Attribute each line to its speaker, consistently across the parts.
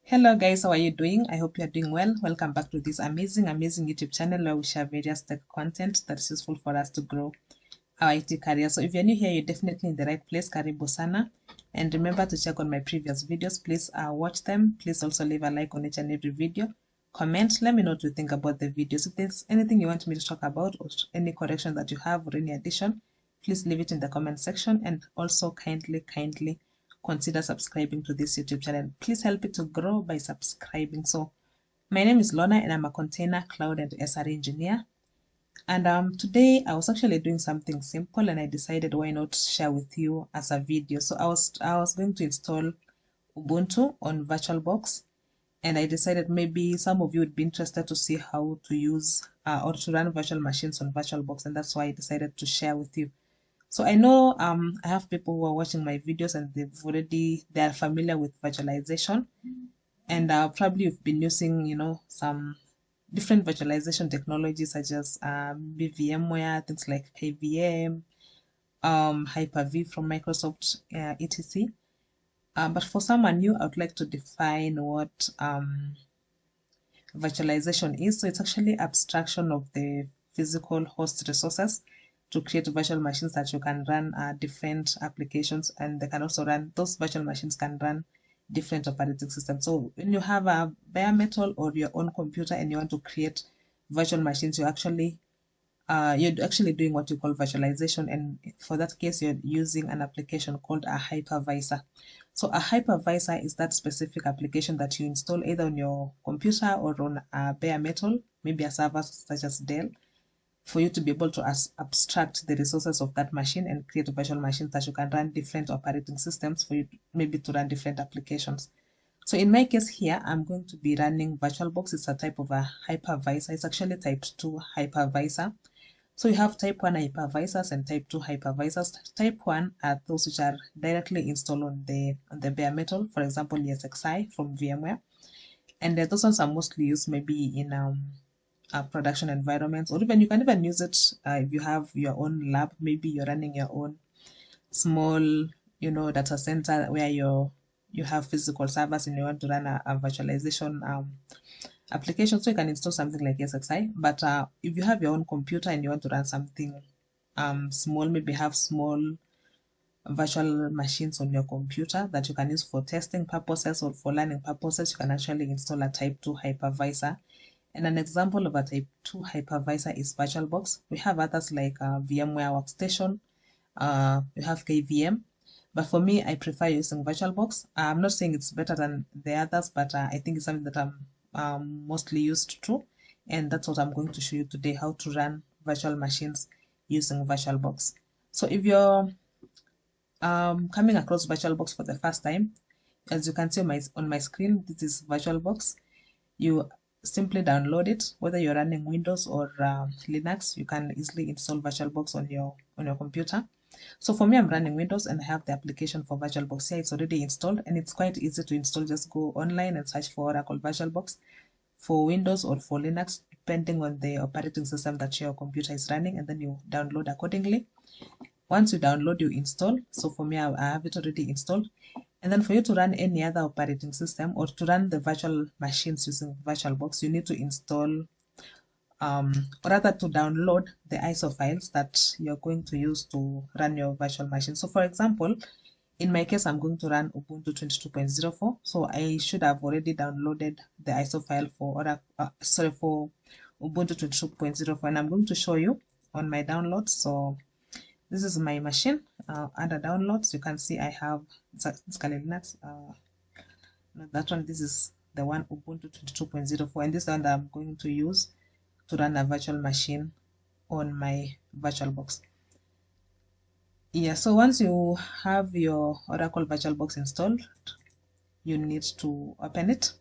Speaker 1: Hello guys, how are you doing? I hope you are doing well. Welcome back to this amazing YouTube channel where we share various tech content that's useful for us to grow our IT career. So if you're new here, you're definitely in the right place. Karibu sana. And remember to check on my previous videos. Please watch them. Please also leave a like on each and every video. Comment, let me know what you think about the videos. If there's anything you want me to talk about or any correction that you have or any addition, please leave it in the comment section, and also kindly consider subscribing to this YouTube channel. Please help it to grow by subscribing. So my name is Lorna and I'm a container, cloud and SRE engineer. And today I was actually doing something simple and I decided why not share with you as a video. So I was going to install Ubuntu on VirtualBox, and I decided maybe some of you would be interested to see how to use or to run virtual machines on VirtualBox, and that's why I decided to share with you. So I know I have people who are watching my videos and they are familiar with virtualization, and probably you've been using some different virtualization technologies such as VMware, things like KVM, Hyper-V from Microsoft, etc. But for someone new, I would like to define what virtualization is. So it's actually abstraction of the physical host resources to create virtual machines that you can run different applications, and they can also run, those virtual machines can run different operating systems. So when you have a bare metal or your own computer and you want to create virtual machines, you're actually doing what you call virtualization, and for that case you're using an application called a hypervisor. So a hypervisor is that specific application that you install either on your computer or on a bare metal, maybe a server such as Dell, for you to be able to abstract the resources of that machine and create virtual machines that you can run different operating systems for you maybe to run different applications. So in my case here, I'm going to be running VirtualBox. It's a type of a hypervisor. It's actually type 2 hypervisor. So you have type 1 hypervisors and type 2 hypervisors. Type 1 are those which are directly installed on the bare metal, for example, ESXi from VMware. And those ones are mostly used maybe in production environments, or even you can even use it if you have your own lab. Maybe you're running your own small data center where you have physical servers and you want to run a virtualization application, so you can install something like ESXi. But if you have your own computer and you want to run something small, maybe have small virtual machines on your computer that you can use for testing purposes or for learning purposes, you can actually install a type 2 hypervisor. And an example of a type 2 hypervisor is VirtualBox. We have others like VMware Workstation, you have KVM. But for me, I prefer using VirtualBox. I'm not saying it's better than the others, but I think it's something that I'm mostly used to. And that's what I'm going to show you today, how to run virtual machines using VirtualBox. So if you're coming across VirtualBox for the first time, as you can see on my screen, this is VirtualBox. You simply download it. Whether you're running Windows or Linux, you can easily install VirtualBox on your computer. So for me, I'm running Windows and I have the application for VirtualBox here. It's already installed and it's quite easy to install. Just go online and search for Oracle VirtualBox for Windows or for Linux, depending on the operating system that your computer is running, and then you download accordingly. Once you download, you install. So for me, I have it already installed. And then for you to run any other operating system or to run the virtual machines using VirtualBox, you need to install or rather to download the ISO files that you're going to use to run your virtual machine. So for example, in my case, I'm going to run Ubuntu 22.04. So I should have already downloaded the ISO file for Ubuntu 22.04, and I'm going to show you on my downloads. So this is my machine. Under downloads, you can see I have Linux. Not that one. This is the one, Ubuntu 22.04, and this is the one that I'm going to use to run a virtual machine on my VirtualBox. Yeah, so once you have your Oracle VirtualBox installed, you need to open it.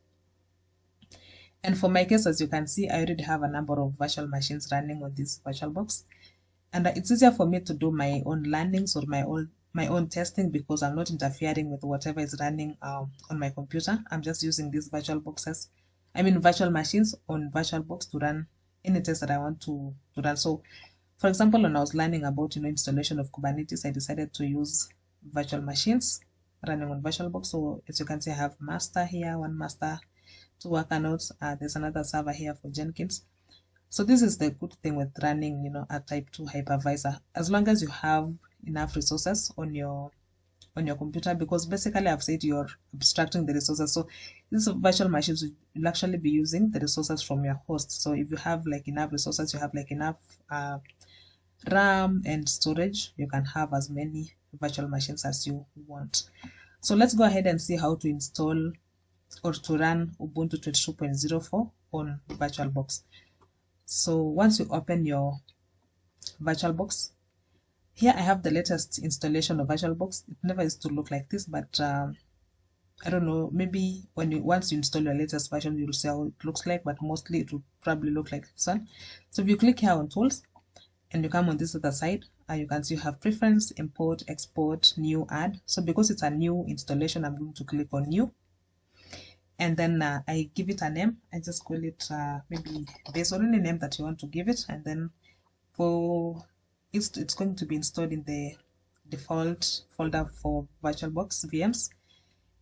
Speaker 1: And for my case, as you can see, I already have a number of virtual machines running on this VirtualBox. And it's easier for me to do my own learnings or my own testing because I'm not interfering with whatever is running on my computer. I'm just using these virtual machines on VirtualBox to run any test that I want to run. So for example, when I was learning about installation of Kubernetes, I decided to use virtual machines running on VirtualBox. So as you can see, I have master here, one master, two worker nodes. There's another server here for Jenkins. So this is the good thing with running, a type 2 hypervisor, as long as you have enough resources on your computer, because basically I've said you're abstracting the resources. So these virtual machines will actually be using the resources from your host. So if you have like enough resources, you have like enough RAM and storage, you can have as many virtual machines as you want. So let's go ahead and see how to install or to run Ubuntu 22.04 on VirtualBox. So once you open your VirtualBox, here I have the latest installation of VirtualBox. It never used to look like this, but I don't know, maybe once you install your latest version, you'll see how it looks like, but mostly it will probably look like this one. So if you click here on tools and you come on this other side, you can see you have preference, import, export, new, add. So because it's a new installation, I'm going to click on new. And then I give it a name. I just call it maybe based on any name that you want to give it. And then for it's going to be installed in the default folder for VirtualBox VMs.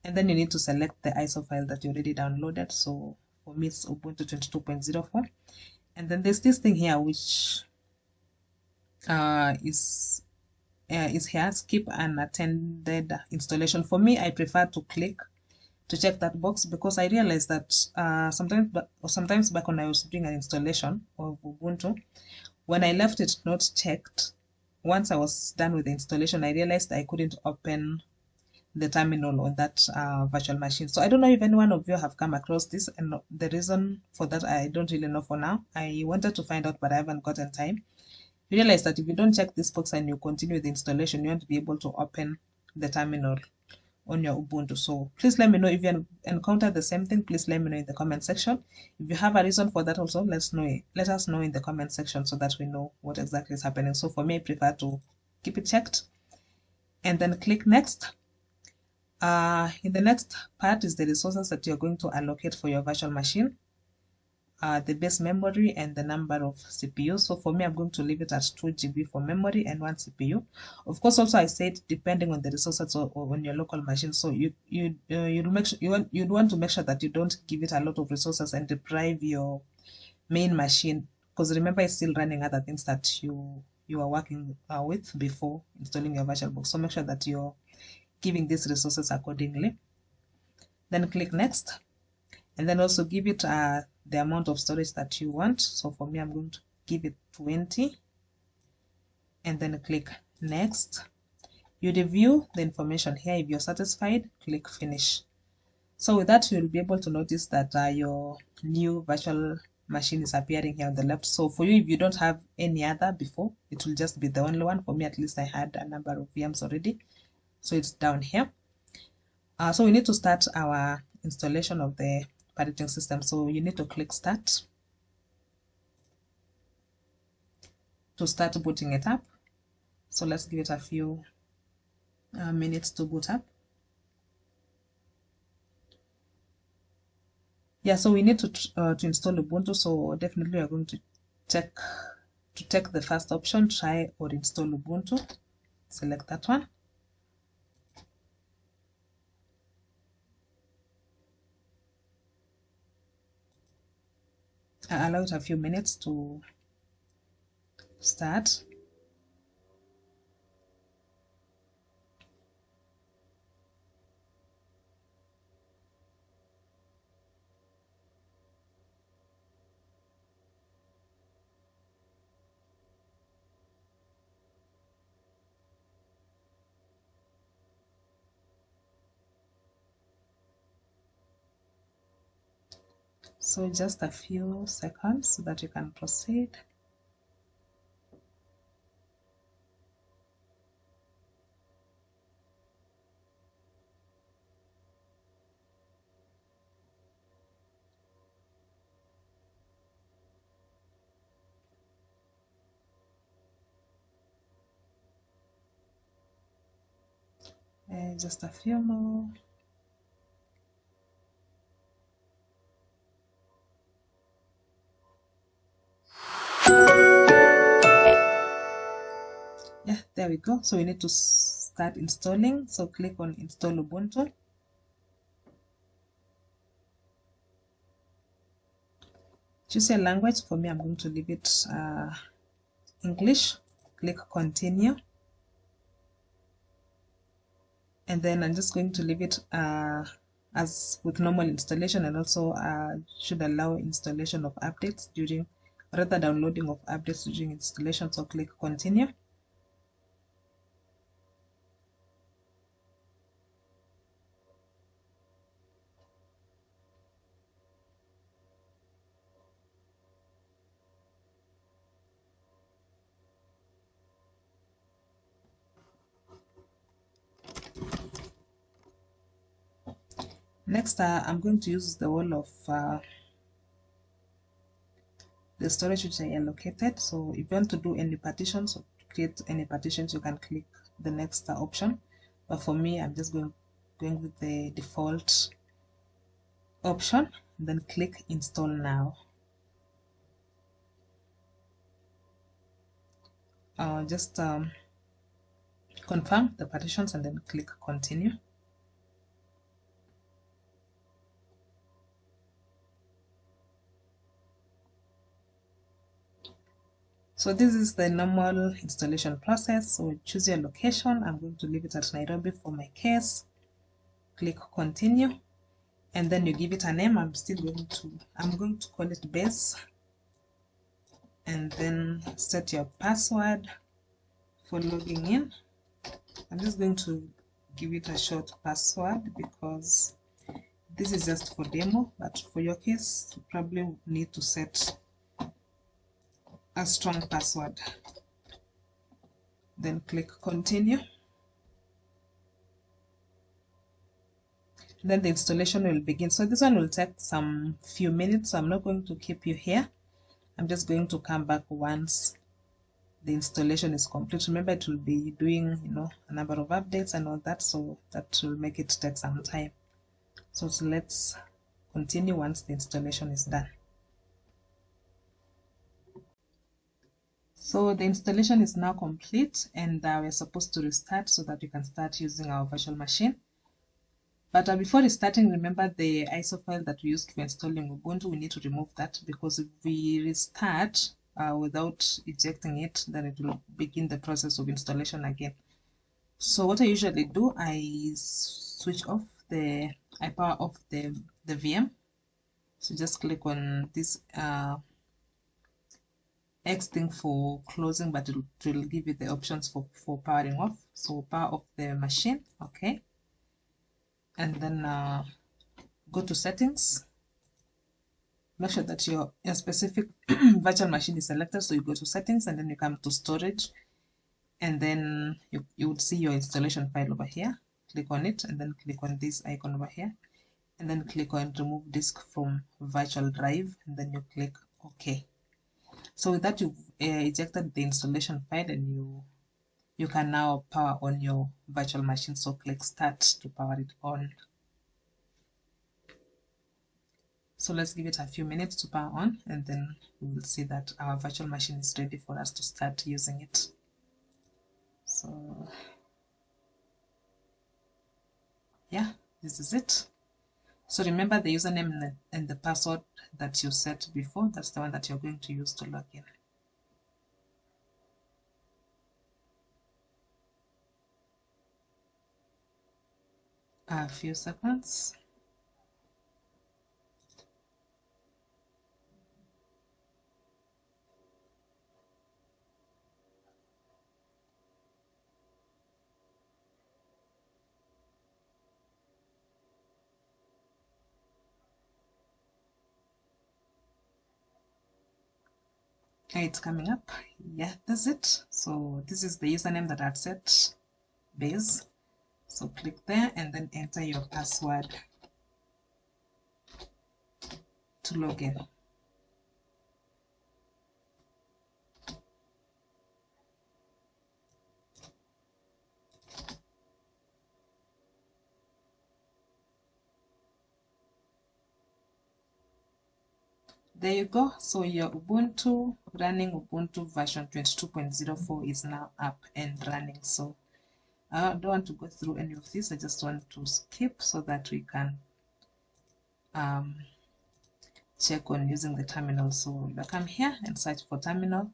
Speaker 1: And then you need to select the ISO file that you already downloaded. So for me, it's Ubuntu 22.04. And then there's this thing here, which is here, skip unattended installation. For me, I prefer to click to check that box, because I realized that sometimes back when I was doing an installation of Ubuntu, when I left it not checked, once I was done with the installation, I realized I couldn't open the terminal on that virtual machine. So I don't know if any one of you have come across this, and the reason for that I don't really know for now. I wanted to find out, but I haven't gotten time. You realize that if you don't check this box and you continue the installation, you won't be able to open the terminal on your Ubuntu. So please let me know if you encounter the same thing. Please let me know in the comment section. If you have a reason for that also, let us know in the comment section, so that we know what exactly is happening. So for me, I prefer to keep it checked and then click next. In the next part is the resources that you're going to allocate for your virtual machine, the base memory and the number of CPU. So for me, I'm going to leave it at 2 GB for memory and 1 CPU. Of course, also I said depending on the resources or on your local machine. So you'd want to make sure that you don't give it a lot of resources and deprive your main machine, because remember, it's still running other things that you are working with before installing your VirtualBox. So make sure that you're giving these resources accordingly. Then click next, and then also give it the amount of storage that you want. So for me, I'm going to give it 20, and then click next. You review the information here. If you're satisfied, click finish. So with that, you'll be able to notice that your new virtual machine is appearing here on the left. So for you, if you don't have any other before, it will just be the only one. For me, at least I had a number of VMs already, so it's down here. So we need to start our installation of the operating system. So you need to click start to start booting it up. So let's give it a few minutes to boot up. Yeah, so we need to install Ubuntu. So definitely we're going to take the first option, try or install Ubuntu. Select that one. Allow it a few minutes to start. So just a few seconds so that you can proceed. Just a few more. Yeah, there we go. So we need to start installing. So click on install Ubuntu. Choose your language. For me, I'm going to leave it English. Click continue. And then I'm just going to leave it as with normal installation, and also should allow installation of updates during, rather downloading of updates during installation. So click continue. Next, I'm going to use the whole of the storage which I allocated. So if you want to do any partitions or create any partitions, you can click the next option. But for me, I'm just going with the default option, and then click install now. Just confirm the partitions and then click continue. So this is the normal installation process. So choose your location. I'm going to leave it at Nairobi for my case. Click continue, and then you give it a name. I'm going to call it base, and then set your password for logging in. I'm just going to give it a short password because this is just for demo, but for your case, you probably need to set a strong password. Then click continue. Then the installation will begin. So this one will take some few minutes. So I'm not going to keep you here. I'm just going to come back once the installation is complete. Remember, it will be doing, a number of updates and all that, so that will make it take some time. So let's continue once the installation is done. So the installation is now complete, and we're supposed to restart so that we can start using our virtual machine. But before restarting, remember the ISO file that we used for installing Ubuntu, we need to remove that, because if we restart without ejecting it, then it will begin the process of installation again. So what I usually do, I power off the VM. So just click on this X thing for closing, but it will give you the options for powering off. So power off the machine, okay. And then go to settings. Make sure that your specific virtual machine is selected. So you go to settings, and then you come to storage, and then you would see your installation file over here. Click on it, and then click on this icon over here, and then click on remove disk from virtual drive, and then you click OK. So with that, you've ejected the installation file, and you can now power on your virtual machine. So click start to power it on. So let's give it a few minutes to power on, and then we will see that our virtual machine is ready for us to start using it. So yeah, this is it. So remember the username and the password that you set before. That's the one that you're going to use to log in. A few seconds. Okay, it's coming up. Yeah, that's it. So this is the username that I've set, base. So click there and then enter your password to log in. There you go. So your Ubuntu, running Ubuntu version 22.04 is now up and running. So I don't want to go through any of this. I just want to skip so that we can check on using the terminal. So I come here and search for terminal.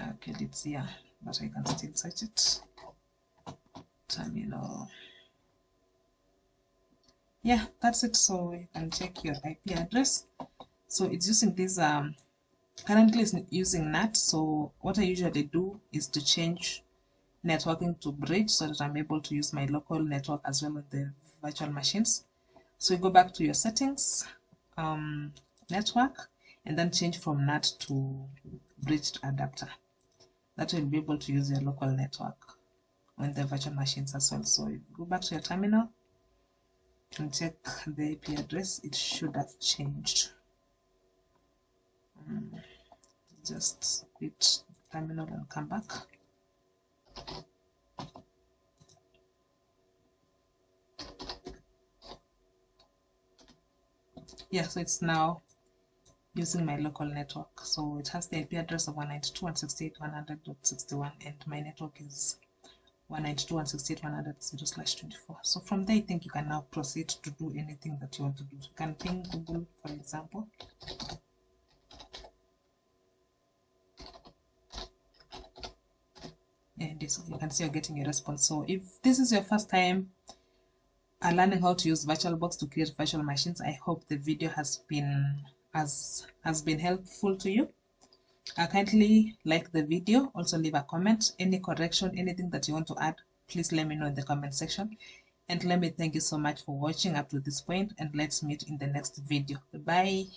Speaker 1: Okay, it's here, but I can still search it. Terminal. Yeah, that's it. So you can check your IP address. So it's using this currently it's using NAT. So what I usually do is to change networking to bridge so that I'm able to use my local network as well as the virtual machines. So you go back to your settings, network, and then change from NAT to bridged adapter. That will be able to use your local network on the virtual machines as well. So you go back to your terminal and check the IP address. It should have changed. Just quit terminal and come back. Yeah, so it's now using my local network. So it has the IP address of 192.168.100.61 and my network is 192.168.100.0/24. So from there, I think you can now proceed to do anything that you want to do. You can ping Google, for example. And this, you can see you're getting a response. So if this is your first time learning how to use VirtualBox to create virtual machines, I hope the video has been helpful to you. Kindly like the video, also leave a comment, any correction, anything that you want to add, please let me know in the comment section. And let me thank you so much for watching up to this point, and let's meet in the next video. Goodbye.